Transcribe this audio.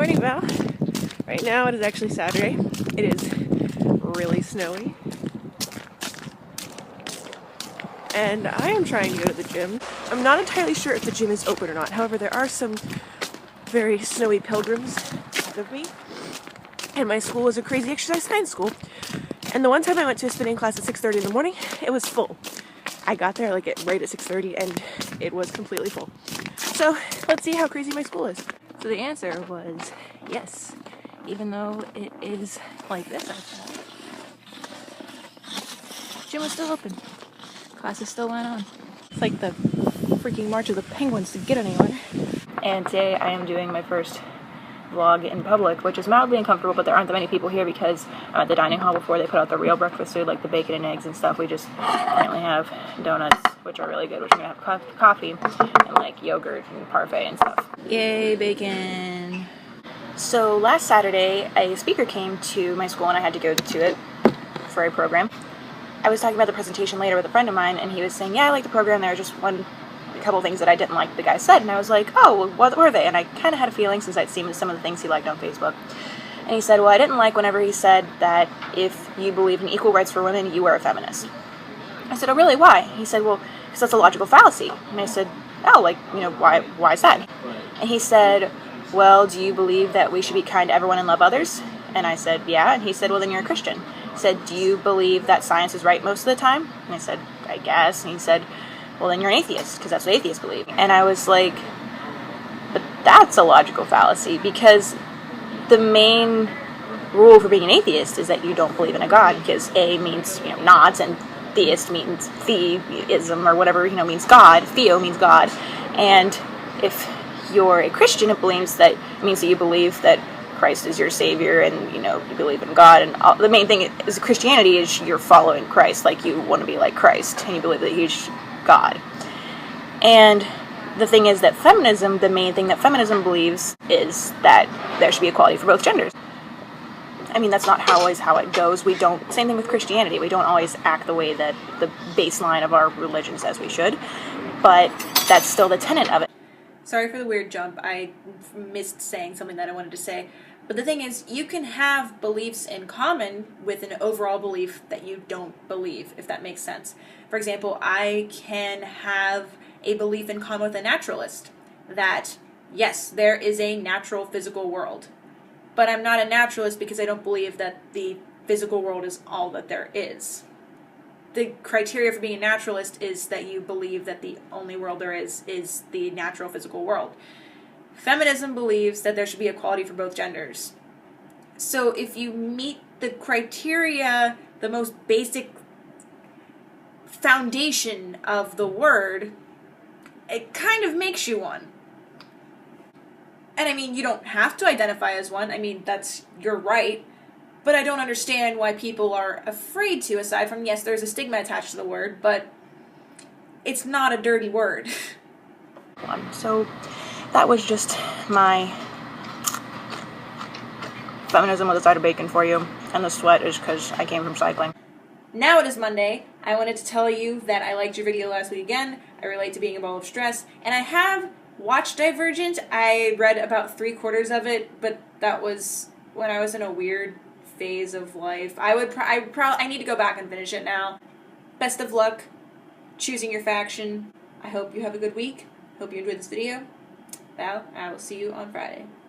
morning, Val. Right now it is actually Saturday. It is really snowy. And I am trying to go to the gym. I'm not entirely sure if the gym is open or not. However, there are some very snowy pilgrims ahead of me. And my school is a crazy exercise science school. And the one time I went to a spinning class at 6:30 in the morning, it was full. I got there right at 6:30 and it was completely full. So let's see how crazy my school is. So the answer was yes, even though it is like this outside. Gym was still open. Classes still went on. It's like the freaking March of the Penguins to get anywhere. And today I am doing my first vlog in public, which is mildly uncomfortable, but there aren't that many people here because I'm at the dining hall before they put out the real breakfast food, like the bacon and eggs and stuff. We just currently have donuts, which are really good, which I'm gonna have coffee and like yogurt and parfait and stuff. Yay, bacon! So last Saturday, a speaker came to my school and I had to go to it for a program. I was talking about the presentation later with a friend of mine, and he was saying, yeah, I like the program. There was just a couple things that I didn't like the guy said, and I was like, oh, well, what were they? And I kind of had a feeling since I'd seen some of the things he liked on Facebook. And he said, well, I didn't like whenever he said that if you believe in equal rights for women, you are a feminist. I said, oh, really? Why? He said, well, because that's a logical fallacy. And I said, oh, why is that? And he said, well, do you believe that we should be kind to everyone and love others? And I said, yeah. And he said, well, then you're a Christian. He said, do you believe that science is right most of the time? And I said, I guess. And he said, well, then you're an atheist, because that's what atheists believe. And I was like, but that's a logical fallacy, because the main rule for being an atheist is that you don't believe in a God, because A means, not, and theist means theism, or whatever, means God. Theo means God. And if you're a Christian, it means that you believe that Christ is your savior, and you believe in God, and the main thing is Christianity is you're following Christ, like you want to be like Christ, and you believe that he's God. And the thing is that feminism, the main thing that feminism believes is that there should be equality for both genders. I mean, that's not always how it goes. Same thing with Christianity, we don't always act the way that the baseline of our religion says we should, but that's still the tenet of it. Sorry for the weird jump, I missed saying something that I wanted to say. But the thing is, you can have beliefs in common with an overall belief that you don't believe, if that makes sense. For example, I can have a belief in common with a naturalist that, yes, there is a natural physical world. But I'm not a naturalist because I don't believe that the physical world is all that there is. The criteria for being a naturalist is that you believe that the only world there is the natural physical world. Feminism believes that there should be equality for both genders. So if you meet the criteria, the most basic foundation of the word, it kind of makes you one. And I mean, you don't have to identify as one. I mean, that's your right. But I don't understand why people are afraid to, aside from, yes, there's a stigma attached to the word, but it's not a dirty word. So that was just my feminism with a side of bacon for you, and the sweat is because I came from cycling. Now it is Monday. I wanted to tell you that I liked your video last week again. I relate to being a ball of stress, and I have watched Divergent. I read about 3/4 of it, but that was when I was in a weird phase of life. I need to go back and finish it now. Best of luck choosing your faction. I hope you have a good week. Hope you enjoyed this video. Val, I will see you on Friday.